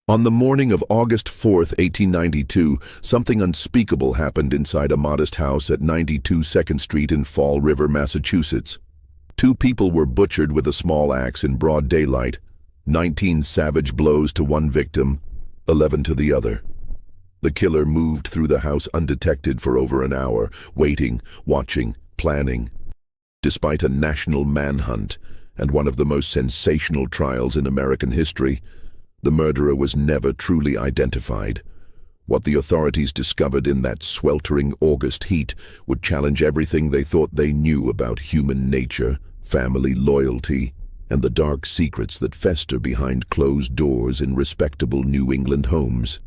On the morning of August 4th, 1892, something unspeakable happened inside a modest house at 92 2nd Street in Fall River, Massachusetts. Two people were butchered with a small axe in broad daylight, 19 savage blows to one victim, 11 to the other. The killer moved through the house undetected for over an hour, waiting, watching, planning. Despite a national manhunt and one of the most sensational trials in American history, the murderer was never truly identified. What the authorities discovered in that sweltering August heat would challenge everything they thought they knew about human nature, family loyalty, and the dark secrets that fester behind closed doors in respectable New England homes.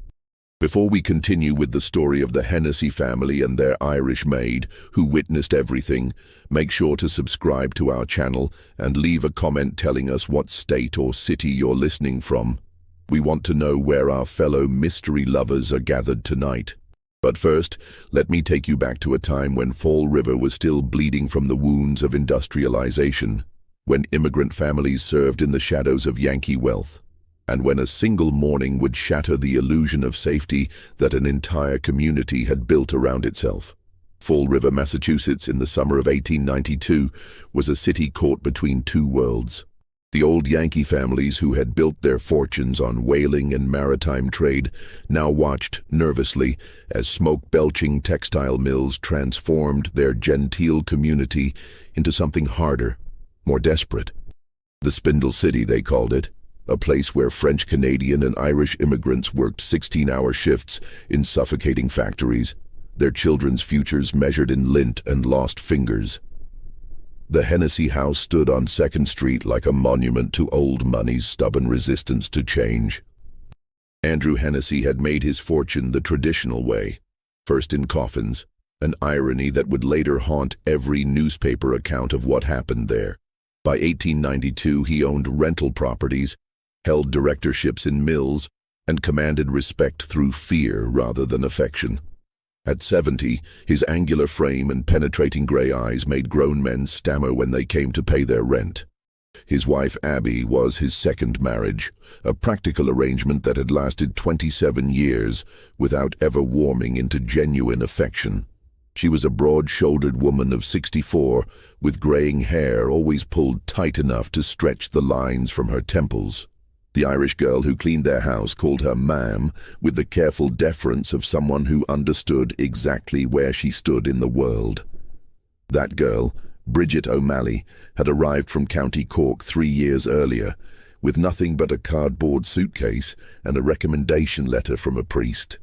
Before we continue with the story of the Hennessy family and their Irish maid who witnessed everything, make sure to subscribe to our channel and leave a comment telling us what state or city you're listening from. We want to know where our fellow mystery lovers are gathered tonight. But first, let me take you back to a time when Fall River was still bleeding from the wounds of industrialization, when immigrant families served in the shadows of Yankee wealth, and when a single morning would shatter the illusion of safety that an entire community had built around itself. Fall River, Massachusetts, in the summer of 1892, was a city caught between two worlds. The old Yankee families who had built their fortunes on whaling and maritime trade now watched nervously as smoke-belching textile mills transformed their genteel community into something harder, more desperate. The Spindle City, they called it, a place where French, Canadian, and Irish immigrants worked 16-hour shifts in suffocating factories, their children's futures measured in lint and lost fingers. The Hennessy house stood on 2nd Street like a monument to old money's stubborn resistance to change. Andrew Hennessy had made his fortune the traditional way, first in coffins, an irony that would later haunt every newspaper account of what happened there. By 1892, he owned rental properties, held directorships in mills, and commanded respect through fear rather than affection. At 70, his angular frame and penetrating gray eyes made grown men stammer when they came to pay their rent. His wife Abby was his second marriage, a practical arrangement that had lasted 27 years without ever warming into genuine affection. She was a broad-shouldered woman of 64, with graying hair always pulled tight enough to stretch the lines from her temples. The Irish girl who cleaned their house called her ma'am, with the careful deference of someone who understood exactly where she stood in the world. That girl, Bridget O'Malley, had arrived from County Cork 3 years earlier, with nothing but a cardboard suitcase and a recommendation letter from a priest.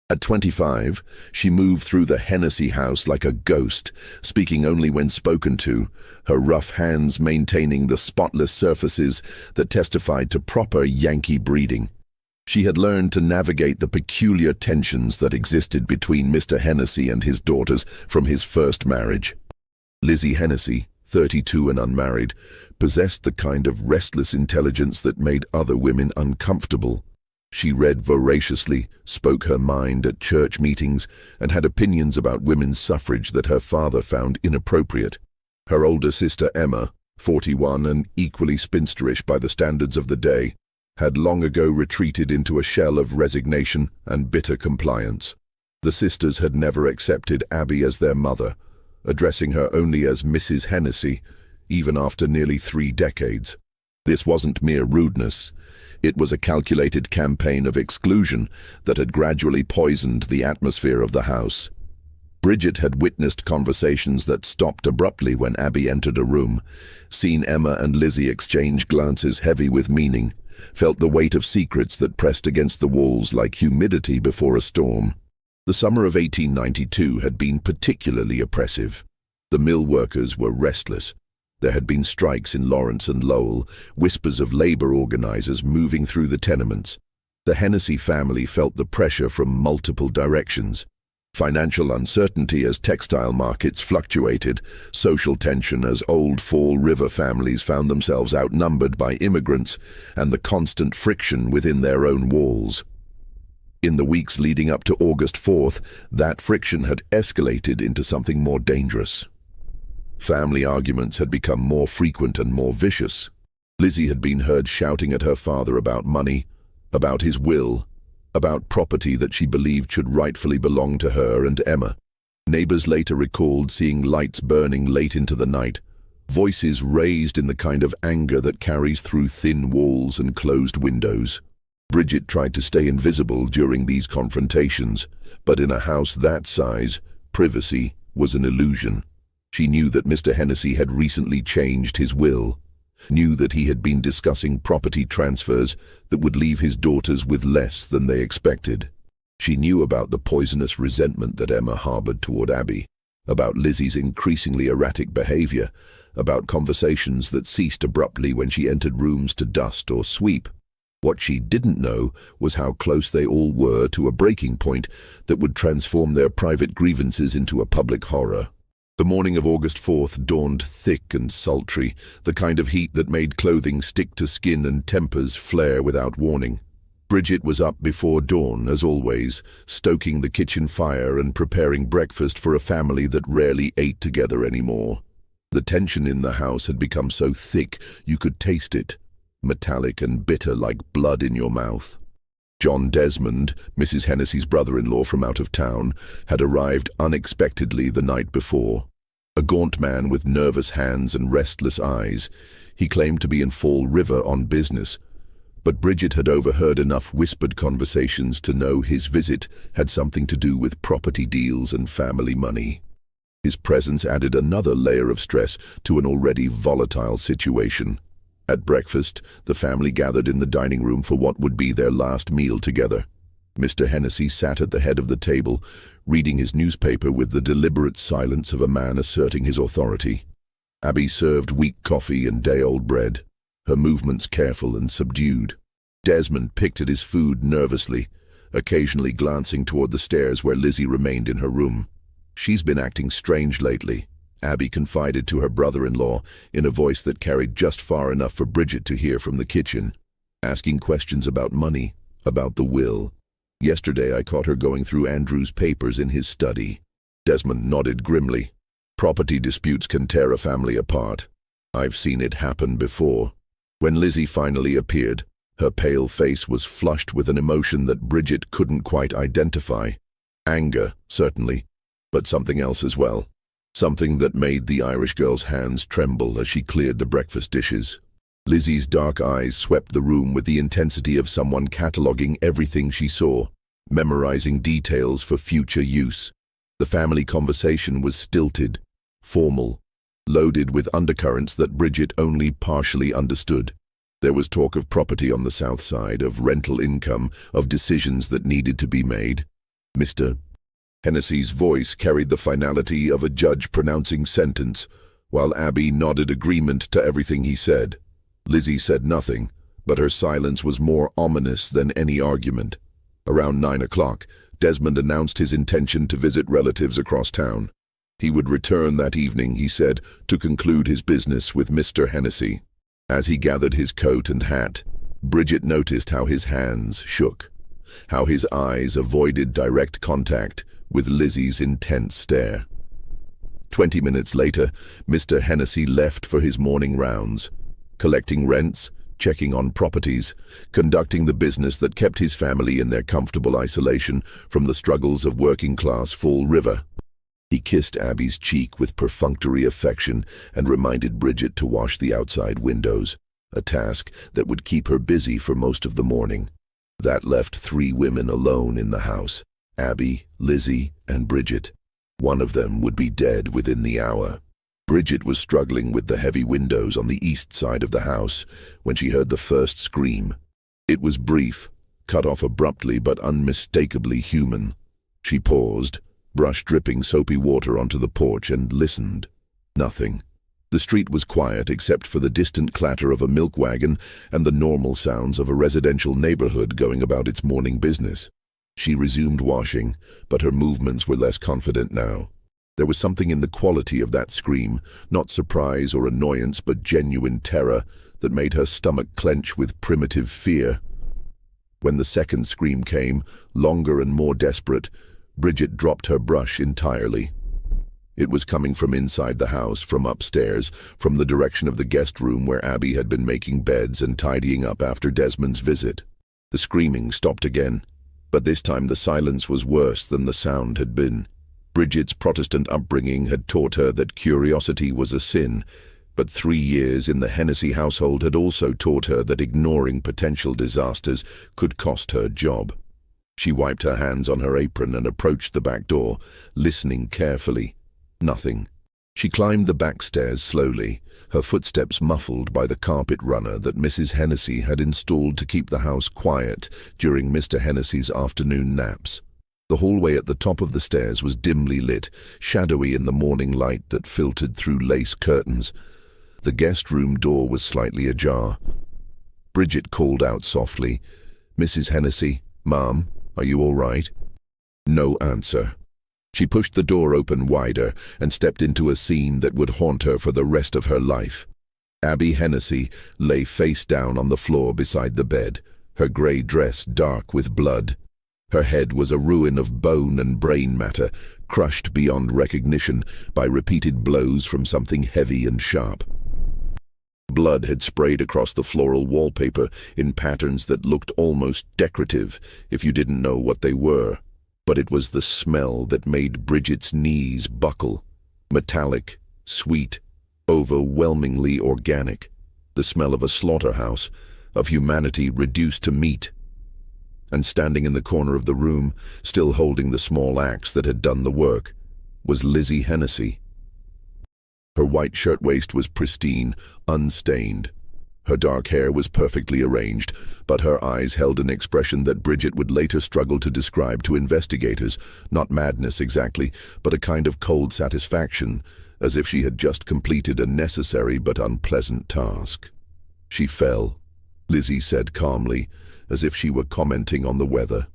At 25, she moved through the Hennessy house like a ghost, speaking only when spoken to, her rough hands maintaining the spotless surfaces that testified to proper Yankee breeding. She had learned to navigate the peculiar tensions that existed between Mr. Hennessy and his daughters from his first marriage. Lizzie Hennessy, 32 and unmarried, possessed the kind of restless intelligence that made other women uncomfortable. She read voraciously, spoke her mind at church meetings, and had opinions about women's suffrage that her father found inappropriate. Her older sister Emma, 41 and equally spinsterish by the standards of the day, had long ago retreated into a shell of resignation and bitter compliance. The sisters had never accepted Abby as their mother, addressing her only as Mrs. Hennessy, even after nearly 3 decades. This wasn't mere rudeness. It was a calculated campaign of exclusion that had gradually poisoned the atmosphere of the house. Bridget had witnessed conversations that stopped abruptly when Abby entered a room, seen Emma and Lizzie exchange glances heavy with meaning, felt the weight of secrets that pressed against the walls like humidity before a storm. The summer of 1892 had been particularly oppressive. The mill workers were restless. There had been strikes in Lawrence and Lowell, whispers of labor organizers moving through the tenements. The Hennessy family felt the pressure from multiple directions. Financial uncertainty as textile markets fluctuated, social tension as old Fall River families found themselves outnumbered by immigrants, and the constant friction within their own walls. In the weeks leading up to August 4th, that friction had escalated into something more dangerous. Family arguments had become more frequent and more vicious. Lizzie had been heard shouting at her father about money, about his will, about property that she believed should rightfully belong to her and Emma. Neighbors later recalled seeing lights burning late into the night, voices raised in the kind of anger that carries through thin walls and closed windows. Bridget tried to stay invisible during these confrontations, but in a house that size, privacy was an illusion. She knew that Mr. Hennessy had recently changed his will, knew that he had been discussing property transfers that would leave his daughters with less than they expected. She knew about the poisonous resentment that Emma harbored toward Abby, about Lizzie's increasingly erratic behavior, about conversations that ceased abruptly when she entered rooms to dust or sweep. What she didn't know was how close they all were to a breaking point that would transform their private grievances into a public horror. The morning of August 4th dawned thick and sultry, the kind of heat that made clothing stick to skin and tempers flare without warning. Bridget was up before dawn, as always, stoking the kitchen fire and preparing breakfast for a family that rarely ate together anymore. The tension in the house had become so thick you could taste it, metallic and bitter like blood in your mouth. John Desmond, Mrs. Hennessy's brother-in-law from out of town, had arrived unexpectedly the night before. A gaunt man with nervous hands and restless eyes, he claimed to be in Fall River on business, but Bridget had overheard enough whispered conversations to know his visit had something to do with property deals and family money. His presence added another layer of stress to an already volatile situation. At breakfast, the family gathered in the dining room for what would be their last meal together. Mr. Hennessy sat at the head of the table, reading his newspaper with the deliberate silence of a man asserting his authority. Abby served weak coffee and day-old bread, her movements careful and subdued. Desmond picked at his food nervously, occasionally glancing toward the stairs where Lizzie remained in her room. "She's been acting strange lately," Abby confided to her brother-in-law in a voice that carried just far enough for Bridget to hear from the kitchen, asking questions about money, about the will. "Yesterday I caught her going through Andrew's papers in his study." Desmond nodded grimly. "Property disputes can tear a family apart. I've seen it happen before." When Lizzie finally appeared, her pale face was flushed with an emotion that Bridget couldn't quite identify. Anger, certainly, but something else as well. Something that made the Irish girl's hands tremble as she cleared the breakfast dishes. Lizzie's dark eyes swept the room with the intensity of someone cataloging everything she saw, memorizing details for future use. The family conversation was stilted, formal, loaded with undercurrents that Bridget only partially understood. There was talk of property on the south side, of rental income, of decisions that needed to be made. Mr. Hennessy's voice carried the finality of a judge pronouncing sentence, while Abby nodded agreement to everything he said. Lizzie said nothing, but her silence was more ominous than any argument. Around 9 o'clock, Desmond announced his intention to visit relatives across town. He would return that evening, he said, to conclude his business with Mr. Hennessy. As he gathered his coat and hat, Bridget noticed how his hands shook, how his eyes avoided direct contact with Lizzie's intense stare. 20 minutes later, Mr. Hennessy left for his morning rounds, collecting rents, checking on properties, conducting the business that kept his family in their comfortable isolation from the struggles of working-class Fall River. He kissed Abby's cheek with perfunctory affection and reminded Bridget to wash the outside windows, a task that would keep her busy for most of the morning. That left 3 women alone in the house, Abby, Lizzie, and Bridget. One of them would be dead within the hour. Bridget was struggling with the heavy windows on the east side of the house when she heard the first scream. It was brief, cut off abruptly but unmistakably human. She paused, brushed dripping soapy water onto the porch and listened. Nothing. The street was quiet except for the distant clatter of a milk wagon and the normal sounds of a residential neighborhood going about its morning business. She resumed washing, but her movements were less confident now. There was something in the quality of that scream, not surprise or annoyance but genuine terror, that made her stomach clench with primitive fear. When the second scream came, longer and more desperate, Bridget dropped her brush entirely. It was coming from inside the house, from upstairs, from the direction of the guest room where Abby had been making beds and tidying up after Desmond's visit. The screaming stopped again, but this time the silence was worse than the sound had been. Bridget's Protestant upbringing had taught her that curiosity was a sin, but 3 years in the Hennessy household had also taught her that ignoring potential disasters could cost her job. She wiped her hands on her apron and approached the back door, listening carefully. Nothing. She climbed the back stairs slowly, her footsteps muffled by the carpet runner that Mrs. Hennessy had installed to keep the house quiet during Mr. Hennessy's afternoon naps. The hallway at the top of the stairs was dimly lit, shadowy in the morning light that filtered through lace curtains. The guest room door was slightly ajar. Bridget called out softly, "Mrs. Hennessy, Ma'am, are you all right?" No answer. She pushed the door open wider and stepped into a scene that would haunt her for the rest of her life. Abby Hennessy lay face down on the floor beside the bed, her grey dress dark with blood. Her head was a ruin of bone and brain matter, crushed beyond recognition by repeated blows from something heavy and sharp. Blood had sprayed across the floral wallpaper in patterns that looked almost decorative if you didn't know what they were. But it was the smell that made Bridget's knees buckle. Metallic, sweet, overwhelmingly organic. The smell of a slaughterhouse, of humanity reduced to meat. And standing in the corner of the room, still holding the small axe that had done the work, was Lizzie Hennessy. Her white shirtwaist was pristine, unstained. Her dark hair was perfectly arranged, but her eyes held an expression that Bridget would later struggle to describe to investigators, not madness exactly, but a kind of cold satisfaction, as if she had just completed a necessary but unpleasant task. "She fell," Lizzie said calmly, as if she were commenting on the weather.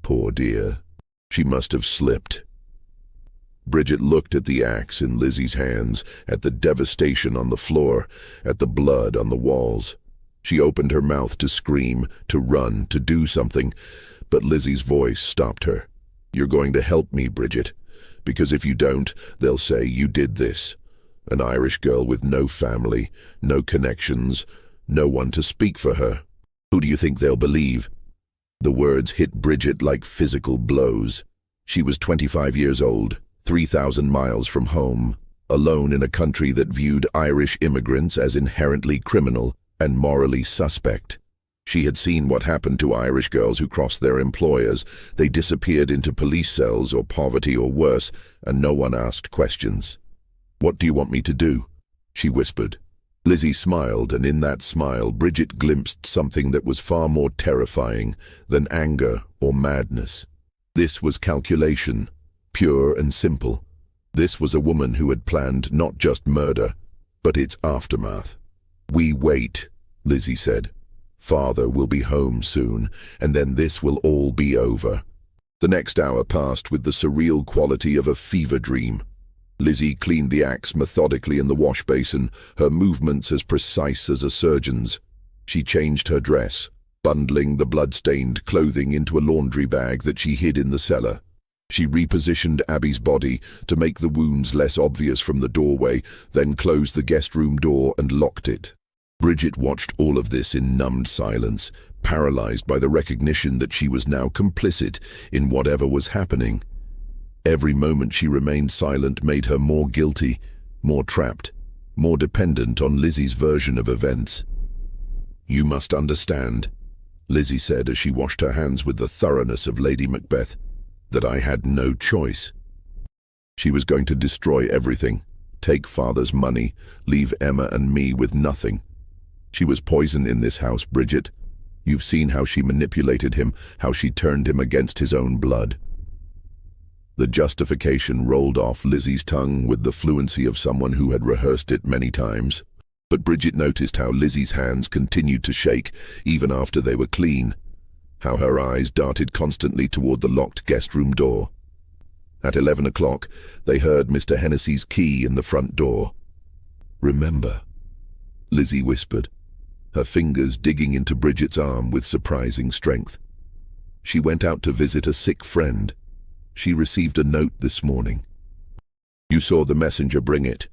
"Poor dear. She must have slipped." Bridget looked at the axe in Lizzie's hands, at the devastation on the floor, at the blood on the walls. She opened her mouth to scream, to run, to do something, but Lizzie's voice stopped her. "You're going to help me, Bridget, because if you don't, they'll say you did this. An Irish girl with no family, no connections, no one to speak for her. Who do you think they'll believe?" The words hit Bridget like physical blows. She was 25 years old. 3,000 miles from home, alone in a country that viewed Irish immigrants as inherently criminal and morally suspect. She had seen what happened to Irish girls who crossed their employers. They disappeared into police cells or poverty or worse, and no one asked questions. "What do you want me to do?" she whispered. Lizzie smiled, and in that smile Bridget glimpsed something that was far more terrifying than anger or madness. This was calculation. Pure and simple. This was a woman who had planned not just murder, but its aftermath. "We wait," Lizzie said. "Father will be home soon, and then this will all be over." The next hour passed with the surreal quality of a fever dream. Lizzie cleaned the axe methodically in the wash basin, her movements as precise as a surgeon's. She changed her dress, bundling the blood-stained clothing into a laundry bag that she hid in the cellar. She repositioned Abby's body to make the wounds less obvious from the doorway, then closed the guest room door and locked it. Bridget watched all of this in numbed silence, paralyzed by the recognition that she was now complicit in whatever was happening. Every moment she remained silent made her more guilty, more trapped, more dependent on Lizzie's version of events. "You must understand," Lizzie said as she washed her hands with the thoroughness of Lady Macbeth, "that I had no choice. She was going to destroy everything, take Father's money, leave Emma and me with nothing. She was poison in this house, Bridget. You've seen how she manipulated him, how she turned him against his own blood." The justification rolled off Lizzie's tongue with the fluency of someone who had rehearsed it many times. But Bridget noticed how Lizzie's hands continued to shake even after they were clean, how her eyes darted constantly toward the locked guest room door. At 11 o'clock, they heard Mr. Hennessy's key in the front door. "Remember," Lizzie whispered, her fingers digging into Bridget's arm with surprising strength. "She went out to visit a sick friend. She received a note this morning. You saw the messenger bring it."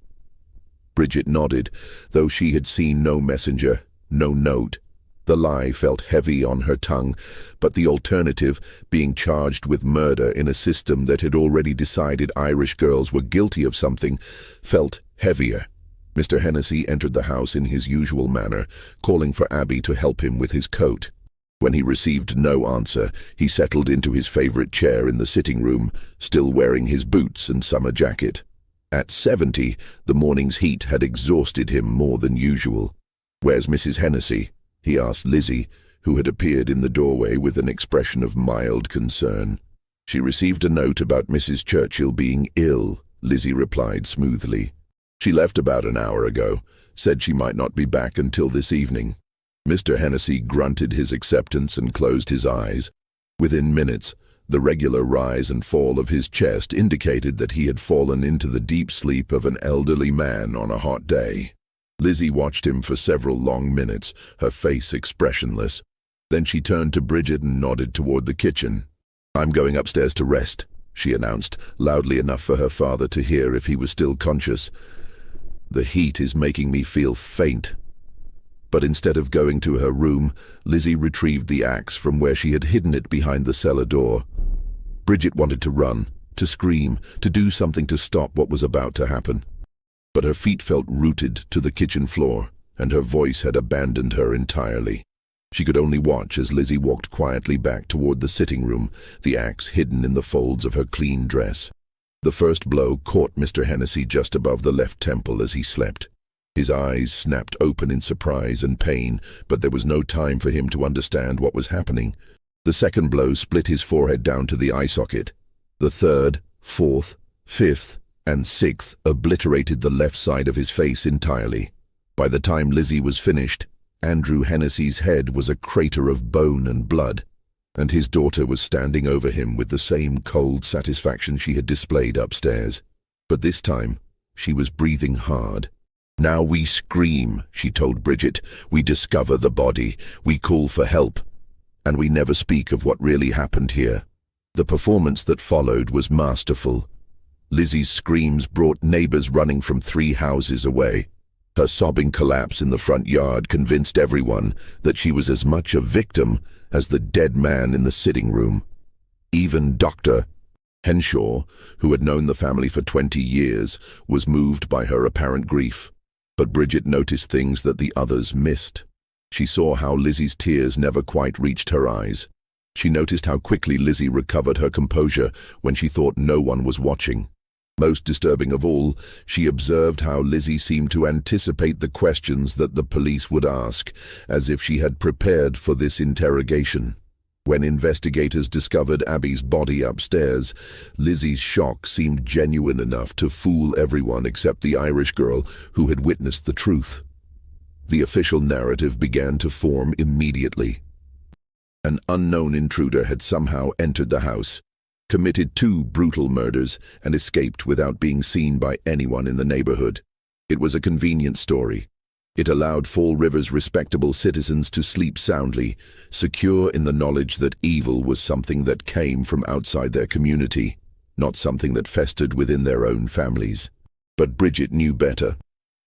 Bridget nodded, though she had seen no messenger, no note. The lie felt heavy on her tongue, but the alternative, being charged with murder in a system that had already decided Irish girls were guilty of something, felt heavier. Mr. Hennessy entered the house in his usual manner, calling for Abby to help him with his coat. When he received no answer, he settled into his favorite chair in the sitting room, still wearing his boots and summer jacket. At 70, the morning's heat had exhausted him more than usual. "Where's Mrs. Hennessy?" he asked Lizzie, who had appeared in the doorway with an expression of mild concern. "She received a note about Mrs. Churchill being ill," Lizzie replied smoothly. "She left about an hour ago, said she might not be back until this evening." Mr. Hennessy grunted his acceptance and closed his eyes. Within minutes, the regular rise and fall of his chest indicated that he had fallen into the deep sleep of an elderly man on a hot day. Lizzie watched him for several long minutes, her face expressionless. Then she turned to Bridget and nodded toward the kitchen. "I'm going upstairs to rest," she announced, loudly enough for her father to hear if he was still conscious. "The heat is making me feel faint." But instead of going to her room, Lizzie retrieved the axe from where she had hidden it behind the cellar door. Bridget wanted to run, to scream, to do something to stop what was about to happen. But her feet felt rooted to the kitchen floor, and her voice had abandoned her entirely. She could only watch as Lizzie walked quietly back toward the sitting room, the axe hidden in the folds of her clean dress. The first blow caught Mr. Hennessy just above the left temple as he slept. His eyes snapped open in surprise and pain, but there was no time for him to understand what was happening. The second blow split his forehead down to the eye socket. The third, fourth, fifth, and sixth obliterated the left side of his face entirely. By the time Lizzie was finished, Andrew Hennessy's head was a crater of bone and blood, and his daughter was standing over him with the same cold satisfaction she had displayed upstairs. But this time, she was breathing hard. "Now we scream," she told Bridget. "We discover the body. We call for help. And we never speak of what really happened here." The performance that followed was masterful. Lizzie's screams brought neighbors running from 3 houses away. Her sobbing collapse in the front yard convinced everyone that she was as much a victim as the dead man in the sitting room. Even Dr. Henshaw, who had known the family for 20 years, was moved by her apparent grief. But Bridget noticed things that the others missed. She saw how Lizzie's tears never quite reached her eyes. She noticed how quickly Lizzie recovered her composure when she thought no one was watching. Most disturbing of all, she observed how Lizzie seemed to anticipate the questions that the police would ask, as if she had prepared for this interrogation. When investigators discovered Abby's body upstairs, Lizzie's shock seemed genuine enough to fool everyone except the Irish girl who had witnessed the truth. The official narrative began to form immediately. An unknown intruder had somehow entered the house, committed 2 brutal murders, and escaped without being seen by anyone in the neighborhood. It was a convenient story. It allowed Fall River's respectable citizens to sleep soundly, secure in the knowledge that evil was something that came from outside their community, not something that festered within their own families. But Bridget knew better.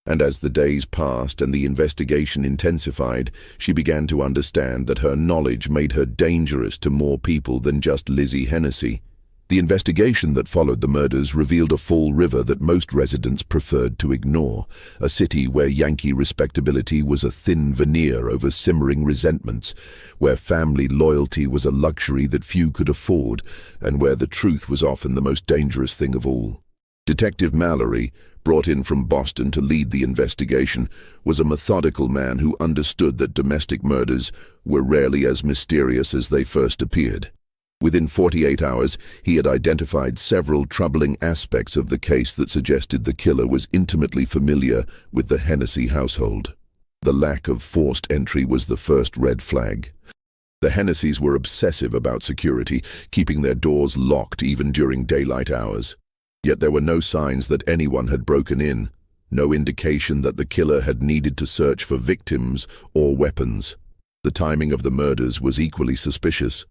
And as the days passed and the investigation intensified, she began to understand that her knowledge made her dangerous to more people than just Lizzie Hennessy. The investigation that followed the murders revealed a Fall River that most residents preferred to ignore, a city where Yankee respectability was a thin veneer over simmering resentments, where family loyalty was a luxury that few could afford, and where the truth was often the most dangerous thing of all. Detective Mallory, brought in from Boston to lead the investigation, was a methodical man who understood that domestic murders were rarely as mysterious as they first appeared. Within 48 hours, he had identified several troubling aspects of the case that suggested the killer was intimately familiar with the Hennessy household. The lack of forced entry was the first red flag. The Hennessys were obsessive about security, keeping their doors locked even during daylight hours. Yet there were no signs that anyone had broken in, no indication that the killer had needed to search for victims or weapons. The timing of the murders was equally suspicious.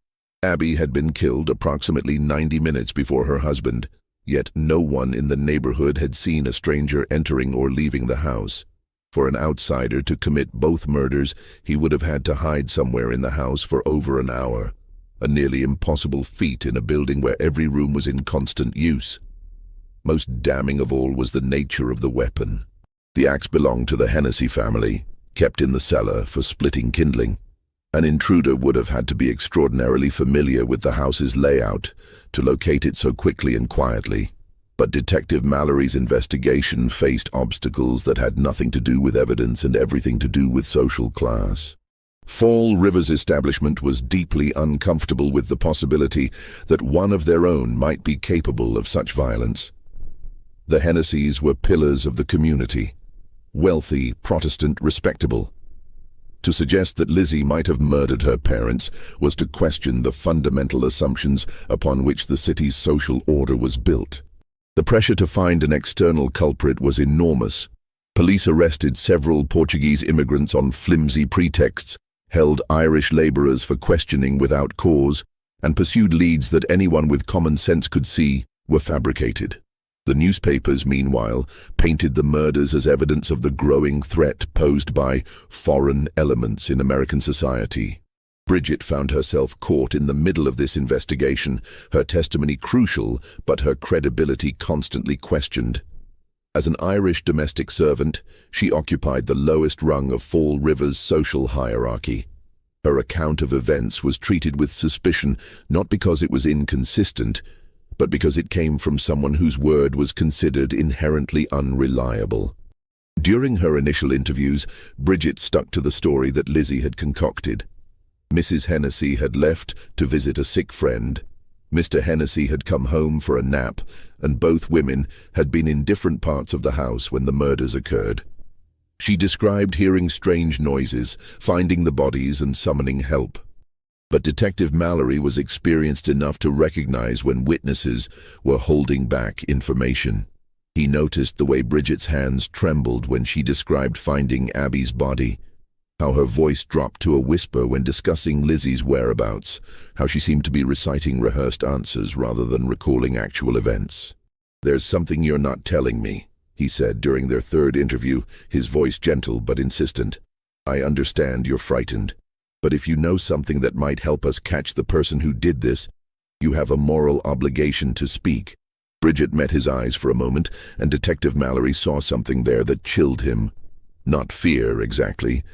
Abby had been killed approximately 90 minutes before her husband, yet no one in the neighborhood had seen a stranger entering or leaving the house. For an outsider to commit both murders, he would have had to hide somewhere in the house for over an hour, a nearly impossible feat in a building where every room was in constant use. Most damning of all was the nature of the weapon. The axe belonged to the Hennessy family, kept in the cellar for splitting kindling. An intruder would have had to be extraordinarily familiar with the house's layout to locate it so quickly and quietly. But Detective Mallory's investigation faced obstacles that had nothing to do with evidence and everything to do with social class. Fall River's establishment was deeply uncomfortable with the possibility that one of their own might be capable of such violence. The Hennessys were pillars of the community, wealthy, Protestant, respectable. To suggest that Lizzie might have murdered her parents was to question the fundamental assumptions upon which the city's social order was built. The pressure to find an external culprit was enormous. Police arrested several Portuguese immigrants on flimsy pretexts, held Irish laborers for questioning without cause, and pursued leads that anyone with common sense could see were fabricated. The newspapers, meanwhile, painted the murders as evidence of the growing threat posed by foreign elements in American society. Bridget found herself caught in the middle of this investigation, her testimony crucial, but her credibility constantly questioned. As an Irish domestic servant, she occupied the lowest rung of Fall River's social hierarchy. Her account of events was treated with suspicion, not because it was inconsistent, but because it came from someone whose word was considered inherently unreliable. During her initial interviews, Bridget stuck to the story that Lizzie had concocted. Mrs. Hennessy had left to visit a sick friend. Mr. Hennessy had come home for a nap, and both women had been in different parts of the house when the murders occurred. She described hearing strange noises, finding the bodies and summoning help. But Detective Mallory was experienced enough to recognize when witnesses were holding back information. He noticed the way Bridget's hands trembled when she described finding Abby's body, how her voice dropped to a whisper when discussing Lizzie's whereabouts, how she seemed to be reciting rehearsed answers rather than recalling actual events. "There's something you're not telling me," he said during their third interview, his voice gentle but insistent. "I understand you're frightened, but if you know something that might help us catch the person who did this, you have a moral obligation to speak." Bridget met his eyes for a moment, and Detective Mallory saw something there that chilled him. Not fear, exactly,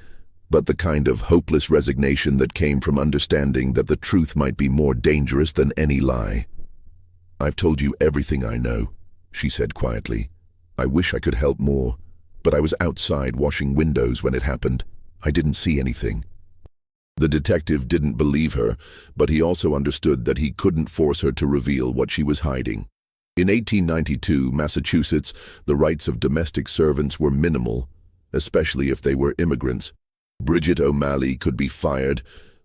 but the kind of hopeless resignation that came from understanding that the truth might be more dangerous than any lie. "I've told you everything I know," she said quietly. "I wish I could help more, but I was outside washing windows when it happened. I didn't see anything." The detective didn't believe her, but he also understood that he couldn't force her to reveal what she was hiding. In 1892, Massachusetts, the rights of domestic servants were minimal, especially if they were immigrants. Bridget O'Malley could be fired,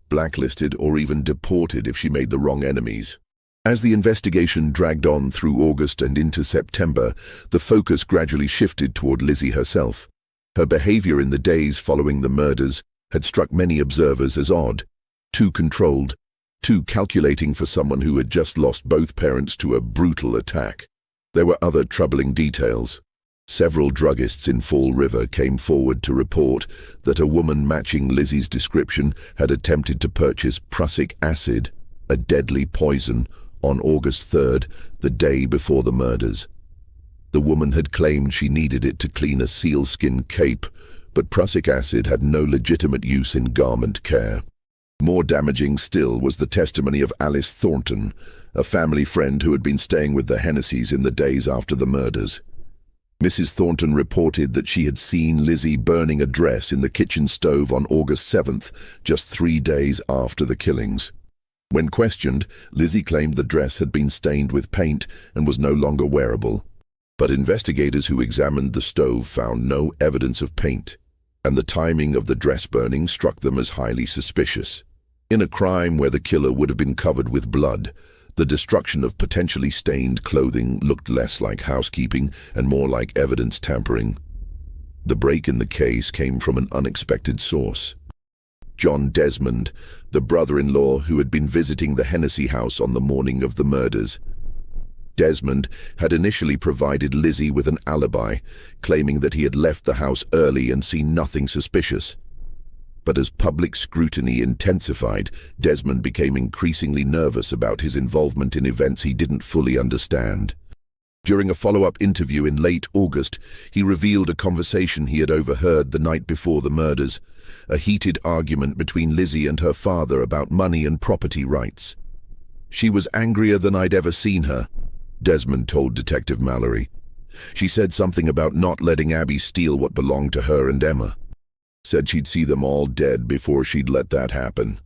blacklisted, or even deported if she made the wrong enemies. As the investigation dragged on through August and into September, the focus gradually shifted toward Lizzie herself. Her behavior in the days following the murders had struck many observers as odd, too controlled, too calculating for someone who had just lost both parents to a brutal attack. There were other troubling details. Several druggists in Fall River came forward to report that a woman matching Lizzie's description had attempted to purchase prussic acid, a deadly poison, on August 3rd, the day before the murders. The woman had claimed she needed it to clean a sealskin cape, but prussic acid had no legitimate use in garment care. More damaging still was the testimony of Alice Thornton, a family friend who had been staying with the Hennessys in the days after the murders. Mrs. Thornton reported that she had seen Lizzie burning a dress in the kitchen stove on August 7th, just 3 days after the killings. When questioned, Lizzie claimed the dress had been stained with paint and was no longer wearable. But investigators who examined the stove found no evidence of paint, and the timing of the dress burning struck them as highly suspicious. In a crime where the killer would have been covered with blood, the destruction of potentially stained clothing looked less like housekeeping and more like evidence tampering. The break in the case came from an unexpected source. John Desmond, the brother-in-law who had been visiting the Hennessy house on the morning of the murders. Desmond had initially provided Lizzie with an alibi, claiming that he had left the house early and seen nothing suspicious. But as public scrutiny intensified, Desmond became increasingly nervous about his involvement in events he didn't fully understand. During a follow-up interview in late August, he revealed a conversation he had overheard the night before the murders, a heated argument between Lizzie and her father about money and property rights. "She was angrier than I'd ever seen her," Desmond told Detective Mallory. "She said something about not letting Abby steal what belonged to her and Emma. Said she'd see them all dead before she'd let that happen."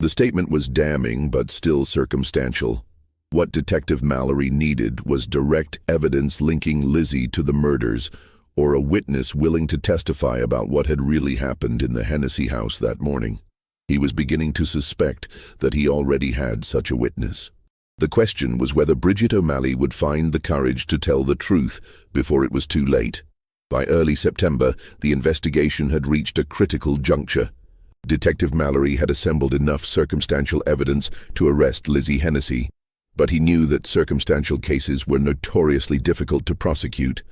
The statement was damning but still circumstantial. What Detective Mallory needed was direct evidence linking Lizzie to the murders, or a witness willing to testify about what had really happened in the Hennessy house that morning. He was beginning to suspect that he already had such a witness. The question was whether Bridget O'Malley would find the courage to tell the truth before it was too late. By early September, the investigation had reached a critical juncture. Detective Mallory had assembled enough circumstantial evidence to arrest Lizzie Hennessy, but he knew that circumstantial cases were notoriously difficult to prosecute,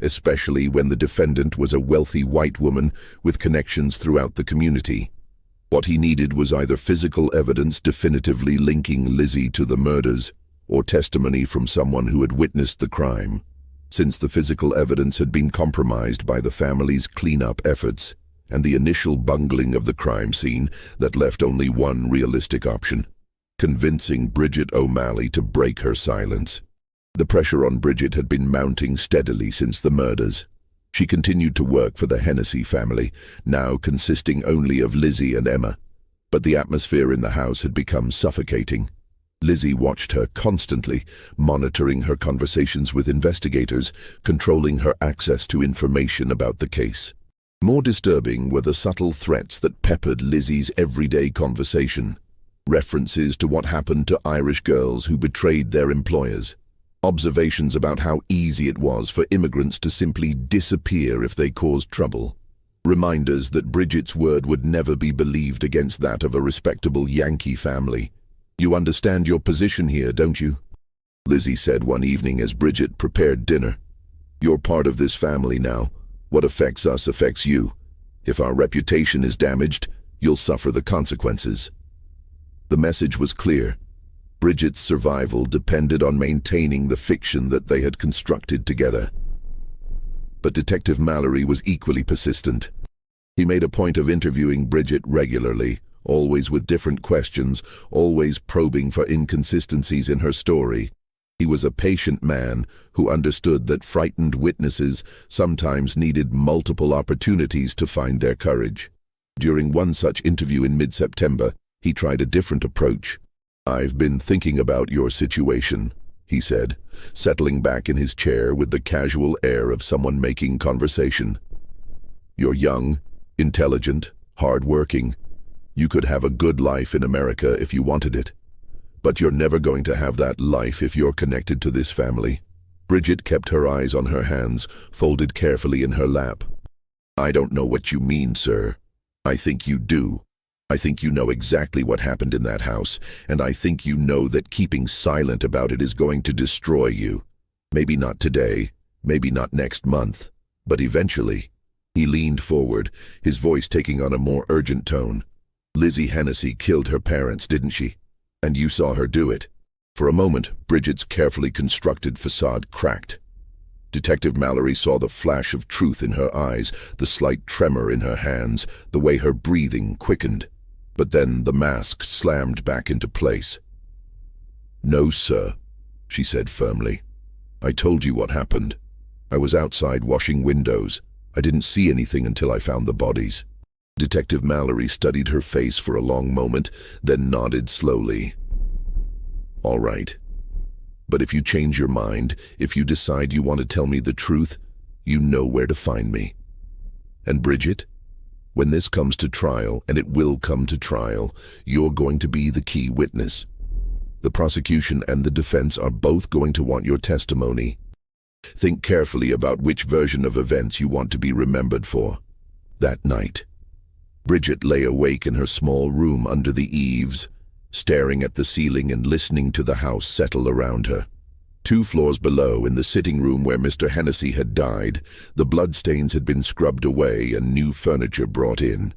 especially when the defendant was a wealthy white woman with connections throughout the community. What he needed was either physical evidence definitively linking Lizzie to the murders, or testimony from someone who had witnessed the crime. Since the physical evidence had been compromised by the family's cleanup efforts and the initial bungling of the crime scene that left only one realistic option: convincing Bridget O'Malley to break her silence. The pressure on Bridget had been mounting steadily since the murders. She continued to work for the Hennessy family, now consisting only of Lizzie and Emma. But the atmosphere in the house had become suffocating. Lizzie watched her constantly, monitoring her conversations with investigators, controlling her access to information about the case. More disturbing were the subtle threats that peppered Lizzie's everyday conversation. References to what happened to Irish girls who betrayed their employers. Observations about how easy it was for immigrants to simply disappear if they caused trouble. Reminders that Bridget's word would never be believed against that of a respectable Yankee family. "You understand your position here, don't you?" Lizzie said one evening as Bridget prepared dinner. "You're part of this family now. What affects us affects you. If our reputation is damaged, you'll suffer the consequences." The message was clear. Bridget's survival depended on maintaining the fiction that they had constructed together. But Detective Mallory was equally persistent. He made a point of interviewing Bridget regularly, always with different questions, always probing for inconsistencies in her story. He was a patient man who understood that frightened witnesses sometimes needed multiple opportunities to find their courage. During one such interview in mid-September, he tried a different approach. "I've been thinking about your situation," he said, settling back in his chair with the casual air of someone making conversation. "You're young, intelligent, hard-working. You could have a good life in America if you wanted it. But you're never going to have that life if you're connected to this family." Bridget kept her eyes on her hands, folded carefully in her lap. "I don't know what you mean, sir. I think you do. I think you know exactly what happened in that house, and I think you know that keeping silent about it is going to destroy you. Maybe not today, maybe not next month, but eventually." He leaned forward, his voice taking on a more urgent tone. "Lizzie Hennessy killed her parents, didn't she? And you saw her do it." For a moment, Bridget's carefully constructed facade cracked. Detective Mallory saw the flash of truth in her eyes, the slight tremor in her hands, the way her breathing quickened. But then the mask slammed back into place. "No, sir," she said firmly. "I told you what happened. I was outside washing windows. I didn't see anything until I found the bodies." Detective Mallory studied her face for a long moment, then nodded slowly. "All right. But if you change your mind, if you decide you want to tell me the truth, you know where to find me. And Bridget, when this comes to trial, and it will come to trial, you're going to be the key witness. The prosecution and the defense are both going to want your testimony. Think carefully about which version of events you want to be remembered for." That night, Bridget lay awake in her small room under the eaves, staring at the ceiling and listening to the house settle around her. 2 floors below, in the sitting room where Mr. Hennessy had died, the bloodstains had been scrubbed away and new furniture brought in.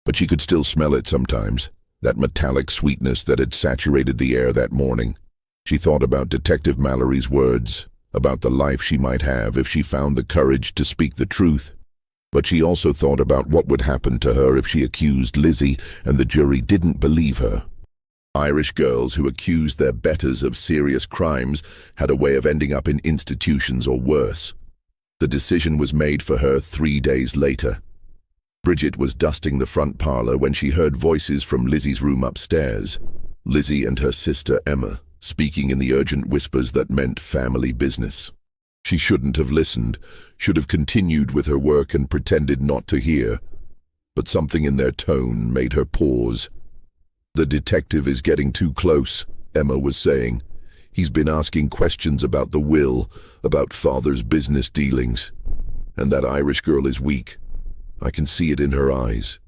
But she could still smell it sometimes, that metallic sweetness that had saturated the air that morning. She thought about Detective Mallory's words, about the life she might have if she found the courage to speak the truth. But she also thought about what would happen to her if she accused Lizzie and the jury didn't believe her. Irish girls who accused their betters of serious crimes had a way of ending up in institutions or worse. The decision was made for her 3 days later. Bridget was dusting the front parlor when she heard voices from Lizzie's room upstairs. Lizzie and her sister Emma, speaking in the urgent whispers that meant family business. She shouldn't have listened, should have continued with her work and pretended not to hear. But something in their tone made her pause. "The detective is getting too close," Emma was saying. "He's been asking questions about the will, about father's business dealings. And that Irish girl is weak. I can see it in her eyes."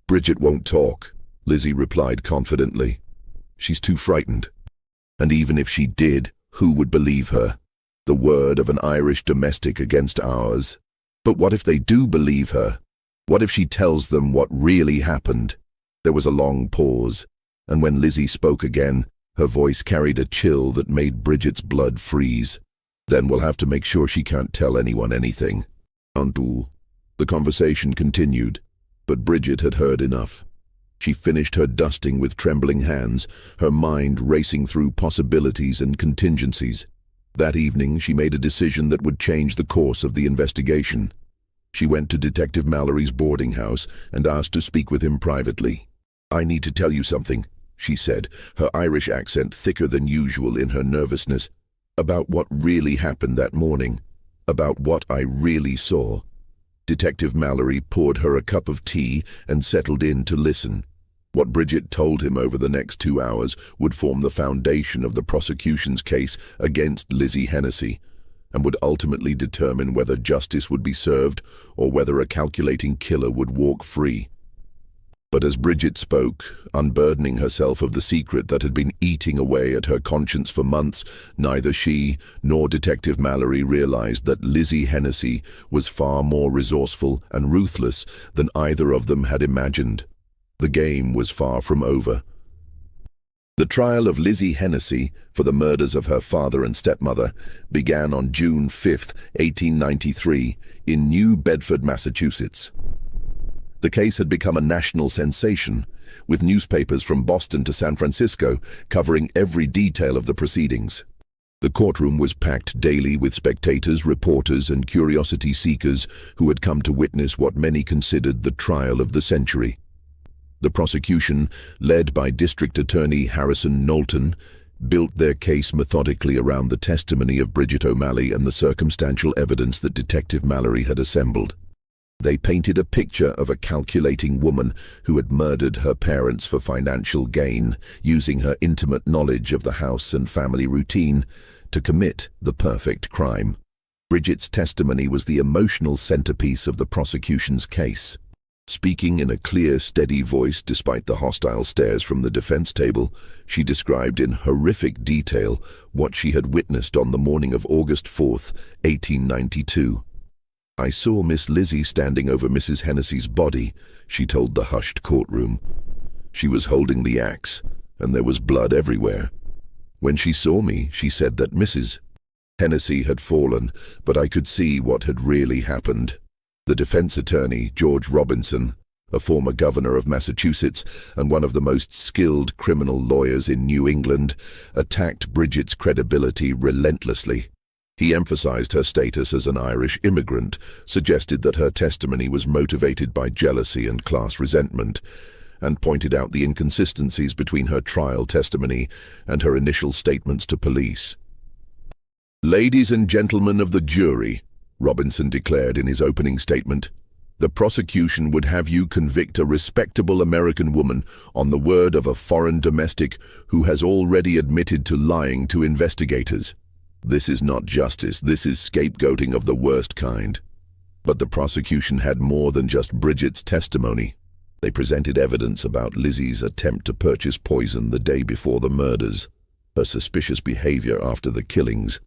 "Bridget won't talk," Lizzie replied confidently. "She's too frightened. And even if she did, who would believe her? The word of an Irish domestic against ours. But what if they do believe her? What if she tells them what really happened?" There was a long pause, and when Lizzie spoke again, her voice carried a chill that made Bridget's blood freeze. "Then we'll have to make sure she can't tell anyone anything." The conversation continued, but Bridget had heard enough. She finished her dusting with trembling hands, her mind racing through possibilities and contingencies. That evening, she made a decision that would change the course of the investigation. She went to Detective Mallory's boarding house and asked to speak with him privately. "I need to tell you something," she said, her Irish accent thicker than usual in her nervousness, "about what really happened that morning, about what I really saw." Detective Mallory poured her a cup of tea and settled in to listen. What Bridget told him over the next 2 hours would form the foundation of the prosecution's case against Lizzie Hennessy, and would ultimately determine whether justice would be served or whether a calculating killer would walk free. But as Bridget spoke, unburdening herself of the secret that had been eating away at her conscience for months, neither she nor Detective Mallory realized that Lizzie Hennessy was far more resourceful and ruthless than either of them had imagined. The game was far from over. The trial of Lizzie Hennessy for the murders of her father and stepmother began on June 5, 1893, in New Bedford, Massachusetts. The case had become a national sensation, with newspapers from Boston to San Francisco covering every detail of the proceedings. The courtroom was packed daily with spectators, reporters, and curiosity seekers who had come to witness what many considered the trial of the century. The prosecution, led by District Attorney Harrison Knowlton, built their case methodically around the testimony of Bridget O'Malley and the circumstantial evidence that Detective Mallory had assembled. They painted a picture of a calculating woman who had murdered her parents for financial gain, using her intimate knowledge of the house and family routine to commit the perfect crime. Bridget's testimony was the emotional centerpiece of the prosecution's case. Speaking in a clear, steady voice despite the hostile stares from the defense table, she described in horrific detail what she had witnessed on the morning of August 4th, 1892. "I saw Miss Lizzie standing over Mrs. Hennessy's body," she told the hushed courtroom. "She was holding the axe, and there was blood everywhere. When she saw me, she said that Mrs. Hennessy had fallen, but I could see what had really happened." The defense attorney, George Robinson, a former governor of Massachusetts and one of the most skilled criminal lawyers in New England, attacked Bridget's credibility relentlessly. He emphasized her status as an Irish immigrant, suggested that her testimony was motivated by jealousy and class resentment, and pointed out the inconsistencies between her trial testimony and her initial statements to police. "Ladies and gentlemen of the jury," Robinson declared in his opening statement, "the prosecution would have you convict a respectable American woman on the word of a foreign domestic who has already admitted to lying to investigators. This is not justice, this is scapegoating of the worst kind." But the prosecution had more than just Bridget's testimony. They presented evidence about Lizzie's attempt to purchase poison the day before the murders. her suspicious behavior after the killings,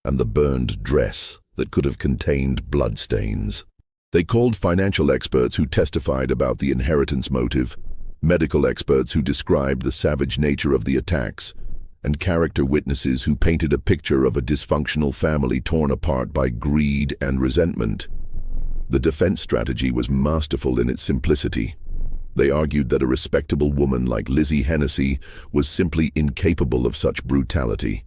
and the burned dress that could have contained bloodstains. They called financial experts who testified about the inheritance motive, medical experts who described the savage nature of the attacks, and character witnesses who painted a picture of a dysfunctional family torn apart by greed and resentment. The defense strategy was masterful in its simplicity. They argued that a respectable woman like Lizzie Hennessy was simply incapable of such brutality.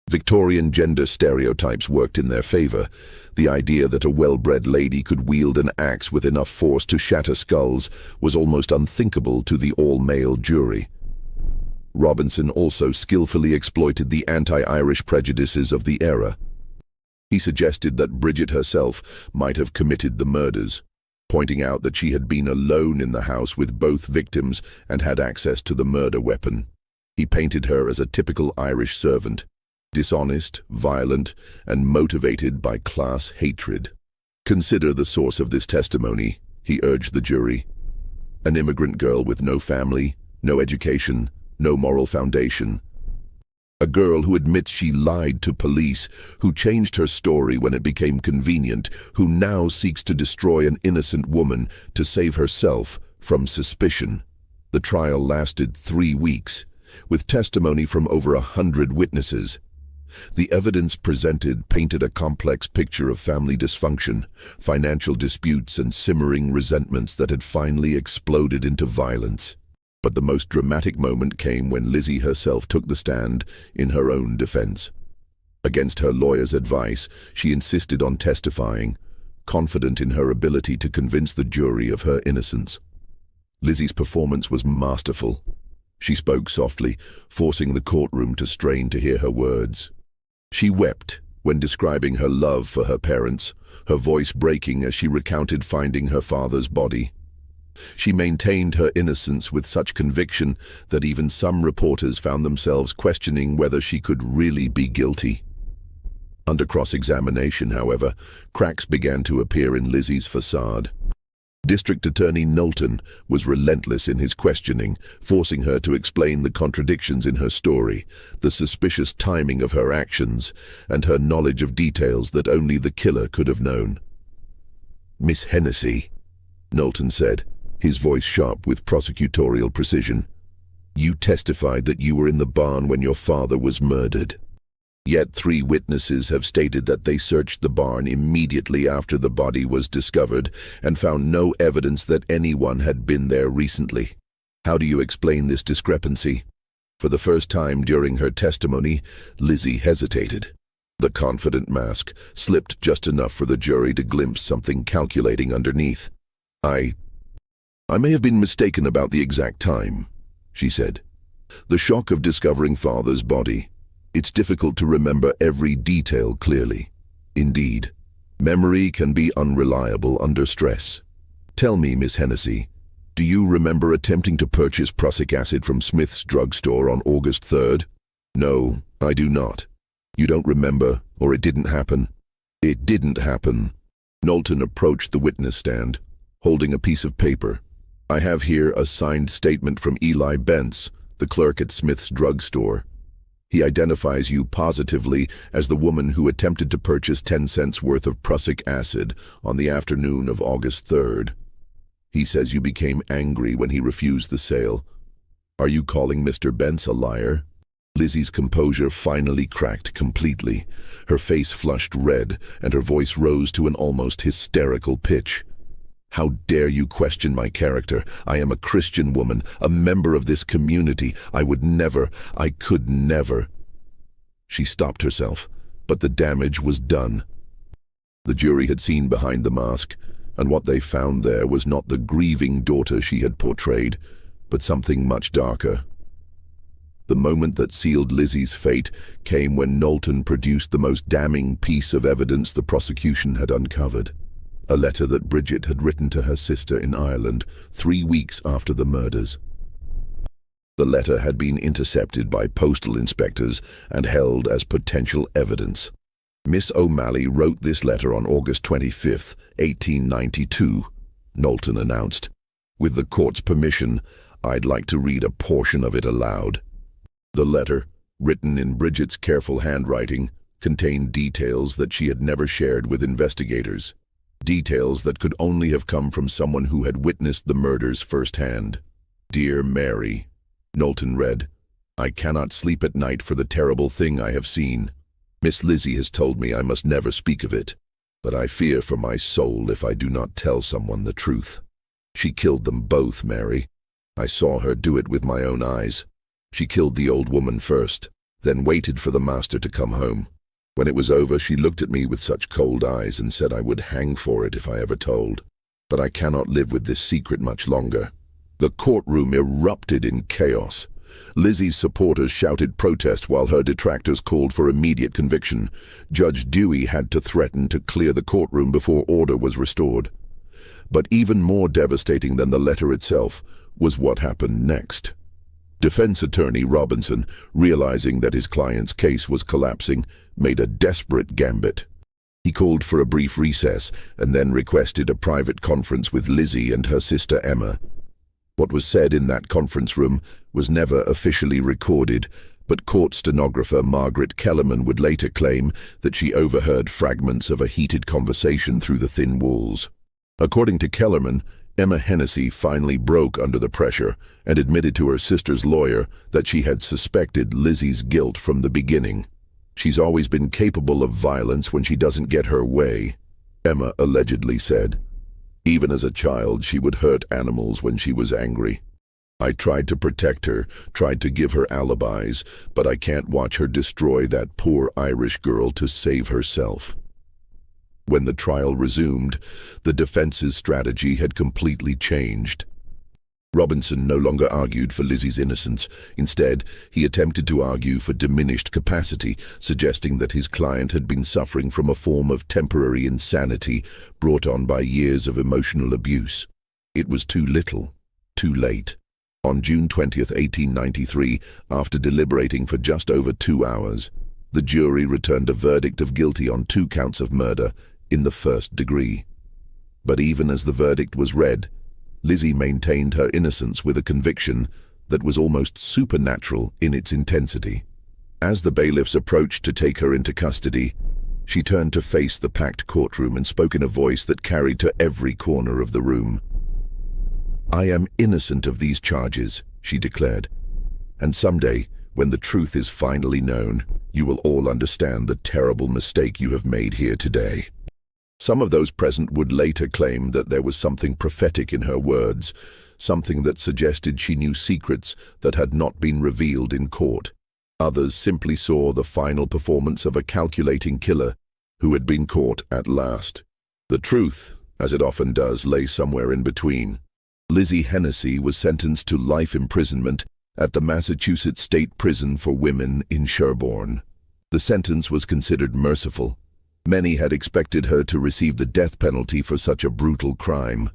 Victorian gender stereotypes worked in their favor. The idea that a well-bred lady could wield an axe with enough force to shatter skulls was almost unthinkable to the all-male jury. Robinson also skillfully exploited the anti-Irish prejudices of the era. He suggested that Bridget herself might have committed the murders, pointing out that she had been alone in the house with both victims and had access to the murder weapon. He painted her as a typical Irish servant, dishonest, violent, and motivated by class hatred. Consider the source of this testimony, he urged the jury. An immigrant girl with no family, no education, no moral foundation. A girl who admits she lied to police, who changed her story when it became convenient, who now seeks to destroy an innocent woman to save herself from suspicion. The trial lasted 3 weeks, with testimony from over 100 witnesses. The evidence presented painted a complex picture of family dysfunction, financial disputes, and simmering resentments that had finally exploded into violence. But the most dramatic moment came when Lizzie herself took the stand in her own defense. Against her lawyer's advice, she insisted on testifying, confident in her ability to convince the jury of her innocence. Lizzie's performance was masterful. She spoke softly, forcing the courtroom to strain to hear her words. She wept when describing her love for her parents, her voice breaking as she recounted finding her father's body. She maintained her innocence with such conviction that even some reporters found themselves questioning whether she could really be guilty. Under cross-examination, however, cracks began to appear in Lizzie's facade. District Attorney Knowlton was relentless in his questioning, forcing her to explain the contradictions in her story, the suspicious timing of her actions, and her knowledge of details that only the killer could have known. "Miss Hennessy," Knowlton said, his voice sharp with prosecutorial precision, "you testified that you were in the barn when your father was murdered. Yet 3 witnesses have stated that they searched the barn immediately after the body was discovered and found no evidence that anyone had been there recently. How do you explain this discrepancy?" For the first time during her testimony, Lizzie hesitated. The confident mask slipped just enough for the jury to glimpse something calculating underneath. I may have been mistaken about the exact time," she said. "The shock of discovering father's body. It's difficult to remember every detail clearly. Indeed, memory can be unreliable under stress. Tell me, Miss Hennessy, do you remember attempting to purchase prussic acid from Smith's drugstore on August 3rd? No, I do not. You don't remember, or it didn't happen? It didn't happen." Knowlton approached the witness stand, holding a piece of paper. "I have here a signed statement from Eli Bentz, the clerk at Smith's drugstore. He identifies you positively as the woman who attempted to purchase 10 cents worth of prussic acid on the afternoon of August 3rd. He says you became angry when he refused the sale. Are you calling Mr. Bentz a liar?" Lizzie's composure finally cracked completely. Her face flushed red, and her voice rose to an almost hysterical pitch. "How dare you question my character? I am a Christian woman, a member of this community. I could never." She stopped herself, but the damage was done. The jury had seen behind the mask, and what they found there was not the grieving daughter she had portrayed, but something much darker. The moment that sealed Lizzie's fate came when Knowlton produced the most damning piece of evidence the prosecution had uncovered. A letter that Bridget had written to her sister in Ireland 3 weeks after the murders. The letter had been intercepted by postal inspectors and held as potential evidence. "Miss O'Malley wrote this letter on August 25th, 1892, Knowlton announced. "With the court's permission, I'd like to read a portion of it aloud." The letter, written in Bridget's careful handwriting, contained details that she had never shared with investigators. Details that could only have come from someone who had witnessed the murders firsthand. "Dear Mary," Knowlton read, "I cannot sleep at night for the terrible thing I have seen. Miss Lizzie has told me I must never speak of it, but I fear for my soul if I do not tell someone the truth. She killed them both, Mary. I saw her do it with my own eyes. She killed the old woman first, then waited for the master to come home. When it was over, she looked at me with such cold eyes and said I would hang for it if I ever told. But I cannot live with this secret much longer." The courtroom erupted in chaos. Lizzie's supporters shouted protest while her detractors called for immediate conviction. Judge Dewey had to threaten to clear the courtroom before order was restored. But even more devastating than the letter itself was what happened next. Defense attorney Robinson, realizing that his client's case was collapsing, made a desperate gambit. He called for a brief recess and then requested a private conference with Lizzie and her sister Emma. What was said in that conference room was never officially recorded, but court stenographer Margaret Kellerman would later claim that she overheard fragments of a heated conversation through the thin walls. According to Kellerman, Emma Hennessy finally broke under the pressure and admitted to her sister's lawyer that she had suspected Lizzie's guilt from the beginning. "She's always been capable of violence when she doesn't get her way," Emma allegedly said. "Even as a child, she would hurt animals when she was angry. I tried to protect her, tried to give her alibis, but I can't watch her destroy that poor Irish girl to save herself." When the trial resumed, the defense's strategy had completely changed. Robinson no longer argued for Lizzie's innocence. Instead, he attempted to argue for diminished capacity, suggesting that his client had been suffering from a form of temporary insanity brought on by years of emotional abuse. It was too little, too late. On June 20th, 1893, after deliberating for just over 2 hours, the jury returned a verdict of guilty on 2 counts of murder in the first degree. But even as the verdict was read, Lizzie maintained her innocence with a conviction that was almost supernatural in its intensity. As the bailiffs approached to take her into custody, she turned to face the packed courtroom and spoke in a voice that carried to every corner of the room. "I am innocent of these charges," she declared, "and someday, when the truth is finally known, you will all understand the terrible mistake you have made here today." Some of those present would later claim that there was something prophetic in her words, something that suggested she knew secrets that had not been revealed in court. Others simply saw the final performance of a calculating killer who had been caught at last. The truth, as it often does, lay somewhere in between. Lizzie Hennessy was sentenced to life imprisonment at the Massachusetts State Prison for Women in Sherborne. The sentence was considered merciful. Many had expected her to receive the death penalty for such a brutal crime,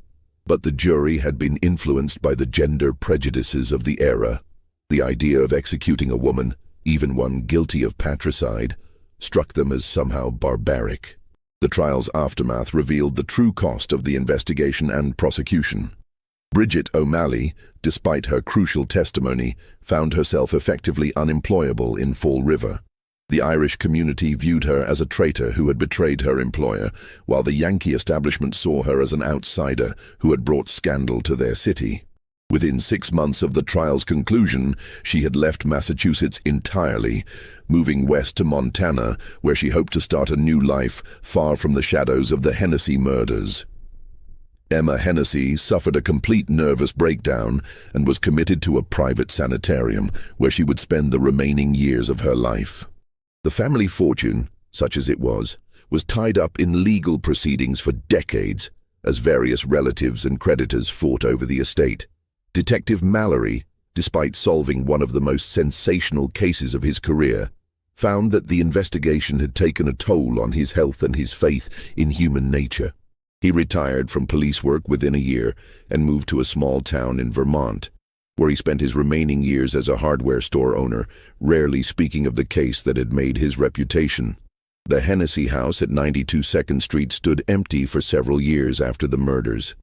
but the jury had been influenced by the gender prejudices of the era. The idea of executing a woman, even one guilty of patricide, struck them as somehow barbaric. The trial's aftermath revealed the true cost of the investigation and prosecution. Bridget O'Malley, despite her crucial testimony, found herself effectively unemployable in Fall River. The Irish community viewed her as a traitor who had betrayed her employer, while the Yankee establishment saw her as an outsider who had brought scandal to their city. Within 6 months of the trial's conclusion, she had left Massachusetts entirely, moving west to Montana, where she hoped to start a new life far from the shadows of the Hennessy murders. Emma Hennessy suffered a complete nervous breakdown and was committed to a private sanitarium, where she would spend the remaining years of her life. The family fortune, such as it was tied up in legal proceedings for decades as various relatives and creditors fought over the estate. Detective Mallory, despite solving one of the most sensational cases of his career, found that the investigation had taken a toll on his health and his faith in human nature. He retired from police work within a year and moved to a small town in Vermont, where he spent his remaining years as a hardware store owner, rarely speaking of the case that had made his reputation. The Hennessy house at 92 2nd Street stood empty for several years after the murders.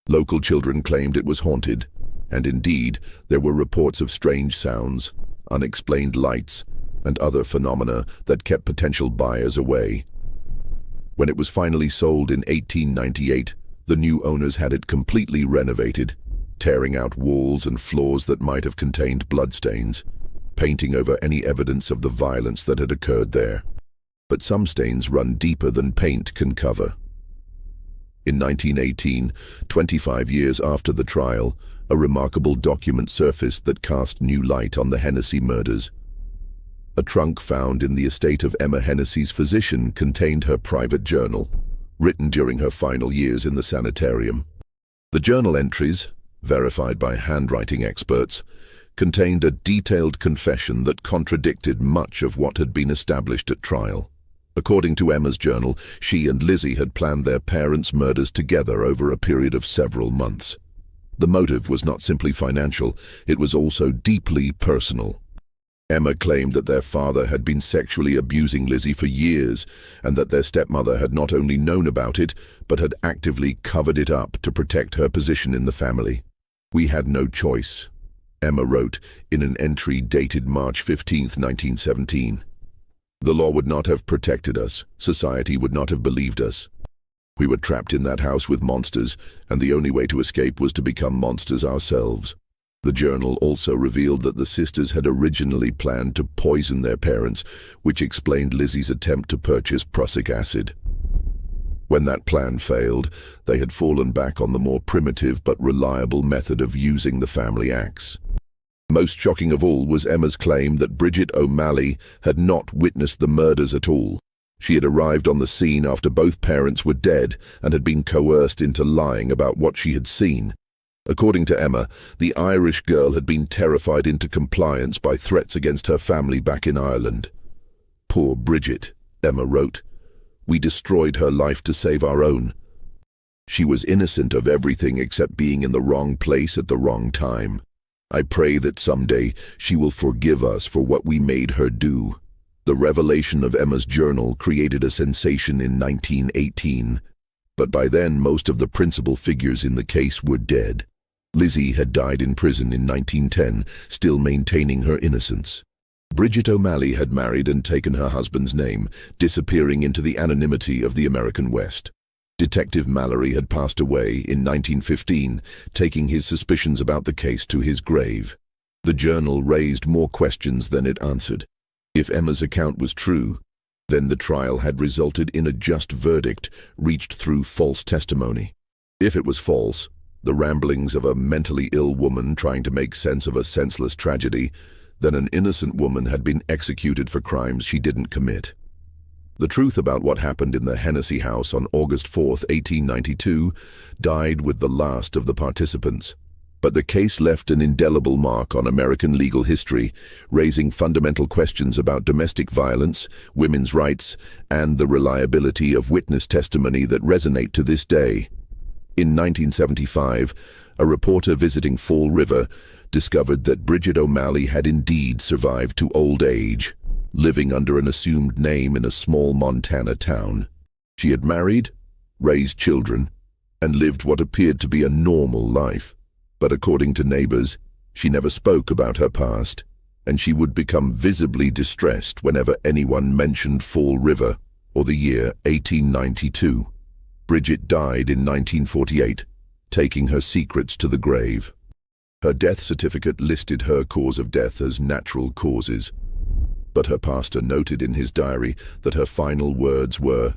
Local children claimed it was haunted, and indeed, there were reports of strange sounds, unexplained lights, and other phenomena that kept potential buyers away. When it was finally sold in 1898, the new owners had it completely renovated, tearing out walls and floors that might have contained bloodstains, painting over any evidence of the violence that had occurred there. But some stains run deeper than paint can cover. In 1918, 25 years after the trial, a remarkable document surfaced that cast new light on the Hennessy murders. A trunk found in the estate of Emma Hennessy's physician contained her private journal, written during her final years in the sanitarium. The journal entries, verified by handwriting experts, contained a detailed confession that contradicted much of what had been established at trial. According to Emma's journal, she and Lizzie had planned their parents' murders together over a period of several months. The motive was not simply financial, it was also deeply personal. Emma claimed that their father had been sexually abusing Lizzie for years, and that their stepmother had not only known about it, but had actively covered it up to protect her position in the family. "We had no choice," Emma wrote in an entry dated March 15, 1917. "The law would not have protected us, society would not have believed us. We were trapped in that house with monsters, and the only way to escape was to become monsters ourselves." The journal also revealed that the sisters had originally planned to poison their parents, which explained Lizzie's attempt to purchase prussic acid. When that plan failed, they had fallen back on the more primitive but reliable method of using the family axe. Most shocking of all was Emma's claim that Bridget O'Malley had not witnessed the murders at all. She had arrived on the scene after both parents were dead and had been coerced into lying about what she had seen. According to Emma, the Irish girl had been terrified into compliance by threats against her family back in Ireland. "Poor Bridget," Emma wrote. "We destroyed her life to save our own. She was innocent of everything except being in the wrong place at the wrong time. I pray that someday she will forgive us for what we made her do." The revelation of Emma's journal created a sensation in 1918, but by then most of the principal figures in the case were dead. Lizzie had died in prison in 1910, still maintaining her innocence. Bridget O'Malley had married and taken her husband's name, disappearing into the anonymity of the American West. Detective Mallory had passed away in 1915, taking his suspicions about the case to his grave. The journal raised more questions than it answered. If Emma's account was true, then the trial had resulted in a just verdict reached through false testimony. If it was false, the ramblings of a mentally ill woman trying to make sense of a senseless tragedy, then an innocent woman had been executed for crimes she didn't commit. The truth about what happened in the Hennessy house on August 4, 1892, died with the last of the participants. But the case left an indelible mark on American legal history, raising fundamental questions about domestic violence, women's rights, and the reliability of witness testimony that resonate to this day. In 1975, a reporter visiting Fall River discovered that Bridget O'Malley had indeed survived to old age, living under an assumed name in a small Montana town. She had married, raised children, and lived what appeared to be a normal life. But according to neighbors, she never spoke about her past, and she would become visibly distressed whenever anyone mentioned Fall River or the year 1892. Bridget died in 1948, taking her secrets to the grave. Her death certificate listed her cause of death as natural causes, but her pastor noted in his diary that her final words were,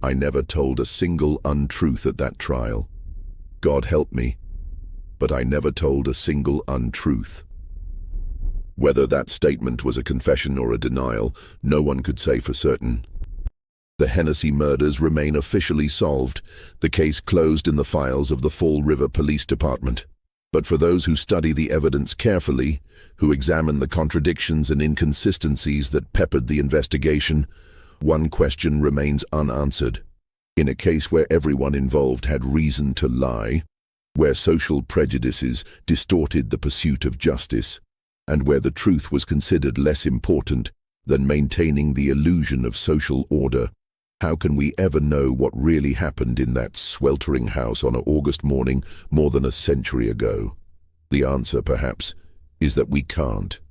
"I never told a single untruth at that trial. God help me, but I never told a single untruth." Whether that statement was a confession or a denial, no one could say for certain. The Hennessy murders remain officially solved, the case closed in the files of the Fall River Police Department. But for those who study the evidence carefully, who examine the contradictions and inconsistencies that peppered the investigation, one question remains unanswered. In a case where everyone involved had reason to lie, where social prejudices distorted the pursuit of justice, and where the truth was considered less important than maintaining the illusion of social order, how can we ever know what really happened in that sweltering house on an August morning more than a century ago? The answer, perhaps, is that we can't.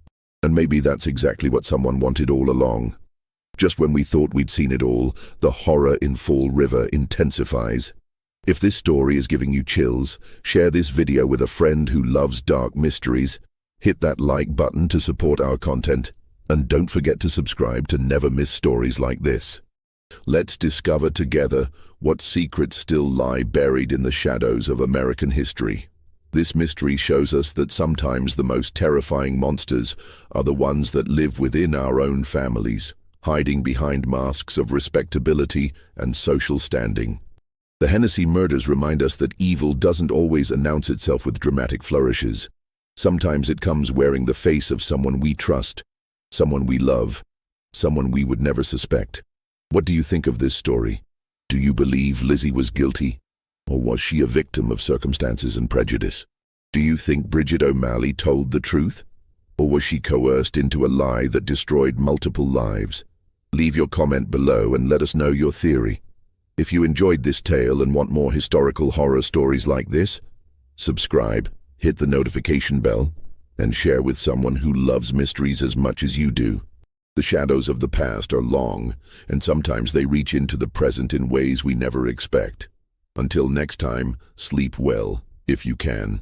And maybe that's exactly what someone wanted all along. Just when we thought we'd seen it all, the horror in Fall River intensifies. If this story is giving you chills, share this video with a friend who loves dark mysteries. Hit that like button to support our content, and don't forget to subscribe to never miss stories like this. Let's discover together what secrets still lie buried in the shadows of American history. This mystery shows us that sometimes the most terrifying monsters are the ones that live within our own families, hiding behind masks of respectability and social standing. The Hennessy murders remind us that evil doesn't always announce itself with dramatic flourishes. Sometimes it comes wearing the face of someone we trust, someone we love, someone we would never suspect. What do you think of this story? Do you believe Lizzie was guilty? Or was she a victim of circumstances and prejudice? Do you think Bridget O'Malley told the truth? Or was she coerced into a lie that destroyed multiple lives? Leave your comment below and let us know your theory. If you enjoyed this tale and want more historical horror stories like this, subscribe, hit the notification bell, and share with someone who loves mysteries as much as you do. The shadows of the past are long, and sometimes they reach into the present in ways we never expect. Until next time, sleep well, if you can.